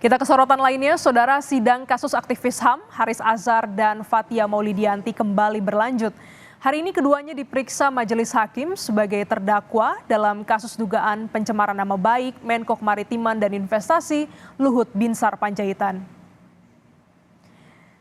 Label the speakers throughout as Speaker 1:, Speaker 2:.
Speaker 1: Kita ke sorotan lainnya, Saudara, sidang kasus aktivis HAM Haris Azhar dan Fathia Maulidiyanti kembali berlanjut. Hari ini keduanya diperiksa Majelis Hakim sebagai terdakwa dalam kasus dugaan pencemaran nama baik Menko Kemaritiman dan Investasi Luhut Binsar Panjaitan.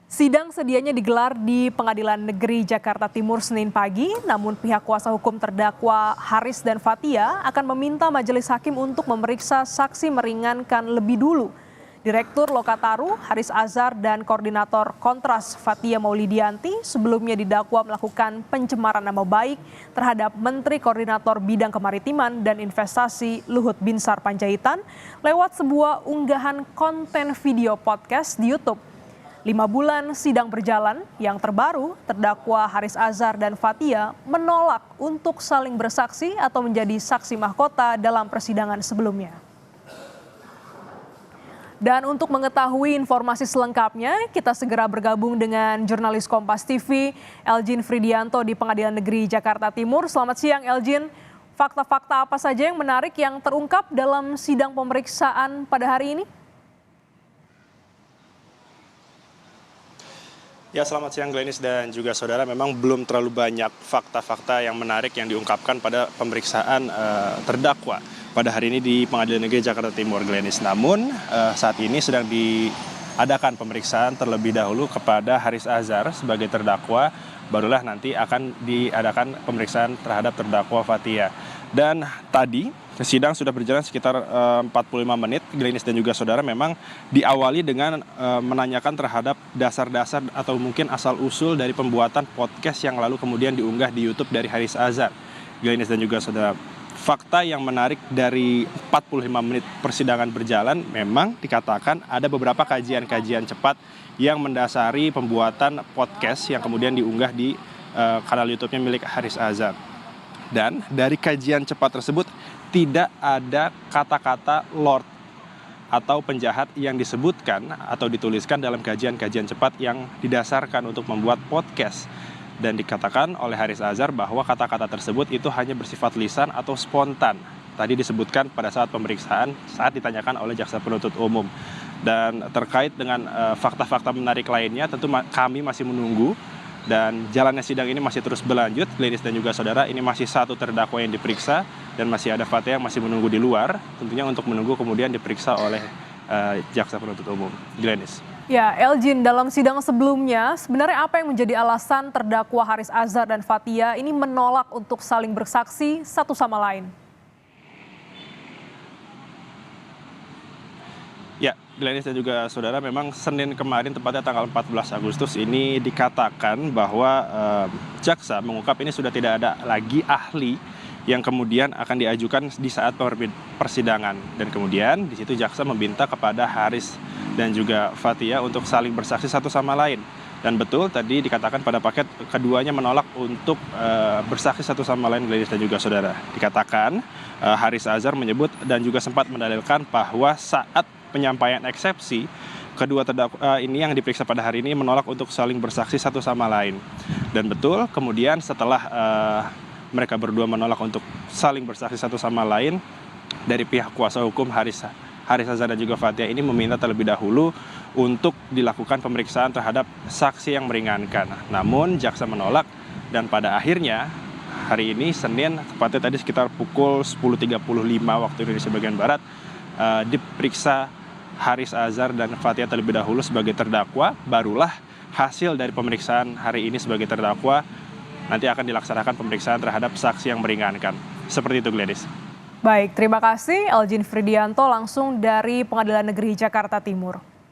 Speaker 1: Sidang sedianya digelar di Pengadilan Negeri Jakarta Timur Senin pagi, namun pihak kuasa hukum terdakwa Haris dan Fathia akan meminta Majelis Hakim untuk memeriksa saksi meringankan lebih dulu. Direktur Lokataru Haris Azhar dan Koordinator Kontras Fathia Maulidiyanti sebelumnya didakwa melakukan pencemaran nama baik terhadap Menteri Koordinator Bidang Kemaritiman dan Investasi Luhut Binsar Panjaitan lewat sebuah unggahan konten video podcast di YouTube. 5 bulan sidang berjalan, yang terbaru terdakwa Haris Azhar dan Fathia menolak untuk saling bersaksi atau menjadi saksi mahkota dalam persidangan sebelumnya. Dan untuk mengetahui informasi selengkapnya, kita segera bergabung dengan jurnalis Kompas TV, Elgin Fridianto di Pengadilan Negeri Jakarta Timur. Selamat siang, Elgin. Fakta-fakta apa saja yang menarik yang terungkap dalam sidang pemeriksaan pada hari ini?
Speaker 2: Ya, selamat siang Glenis dan juga saudara. Memang belum terlalu banyak fakta-fakta yang menarik yang diungkapkan pada pemeriksaan terdakwa pada hari ini di Pengadilan Negeri Jakarta Timur, Glenis. Namun saat ini sedang diadakan pemeriksaan terlebih dahulu kepada Haris Azhar sebagai terdakwa, barulah nanti akan diadakan pemeriksaan terhadap terdakwa Fathia. Dan tadi sidang sudah berjalan sekitar 45 menit, Glenis dan juga saudara. Memang diawali dengan menanyakan terhadap dasar-dasar atau mungkin asal-usul dari pembuatan podcast yang lalu kemudian diunggah di YouTube dari Haris Azhar, Glenis dan juga saudara. Fakta yang menarik dari 45 menit persidangan berjalan, memang dikatakan ada beberapa kajian-kajian cepat yang mendasari pembuatan podcast yang kemudian diunggah di kanal YouTube-nya milik Haris Azhar. Dan dari kajian cepat tersebut tidak ada kata-kata Lord atau penjahat yang disebutkan atau dituliskan dalam kajian-kajian cepat yang didasarkan untuk membuat podcast. Dan dikatakan oleh Haris Azhar bahwa kata-kata tersebut itu hanya bersifat lisan atau spontan. Tadi disebutkan pada saat pemeriksaan saat ditanyakan oleh jaksa penuntut umum. Dan terkait dengan fakta-fakta menarik lainnya tentu kami masih menunggu. Dan jalannya sidang ini masih terus berlanjut, Glenis dan juga saudara. Ini masih satu terdakwa yang diperiksa dan masih ada Fathia yang masih menunggu di luar, tentunya untuk menunggu kemudian diperiksa oleh jaksa penuntut umum. Glenis.
Speaker 1: Ya, Elgin, dalam sidang sebelumnya sebenarnya apa yang menjadi alasan terdakwa Haris Azhar dan Fathia ini menolak untuk saling bersaksi satu sama lain?
Speaker 2: Ya, Glenis dan juga saudara, memang Senin kemarin tepatnya tanggal 14 Agustus ini dikatakan bahwa jaksa mengungkap ini sudah tidak ada lagi ahli yang kemudian akan diajukan di saat persidangan. Dan kemudian di situ jaksa meminta kepada Haris dan juga Fathia untuk saling bersaksi satu sama lain. Dan betul tadi dikatakan pada paket keduanya menolak untuk bersaksi satu sama lain, Glenis dan juga saudara. Dikatakan Haris Azhar menyebut dan juga sempat mendalilkan bahwa saat penyampaian eksepsi, kedua terdakwa ini yang diperiksa pada hari ini menolak untuk saling bersaksi satu sama lain. Dan betul, kemudian setelah mereka berdua menolak untuk saling bersaksi satu sama lain, dari pihak kuasa hukum Haris Azhar dan juga Fathia ini meminta terlebih dahulu untuk dilakukan pemeriksaan terhadap saksi yang meringankan. Namun jaksa menolak dan pada akhirnya hari ini Senin, tepatnya tadi sekitar pukul 10.35 waktu Indonesia bagian Barat, diperiksa Haris Azhar dan Fathia terlebih dahulu sebagai terdakwa, barulah hasil dari pemeriksaan hari ini sebagai terdakwa nanti akan dilaksanakan pemeriksaan terhadap saksi yang meringankan. Seperti itu, Glenis.
Speaker 1: Baik, terima kasih Elgin Fridianto langsung dari Pengadilan Negeri Jakarta Timur.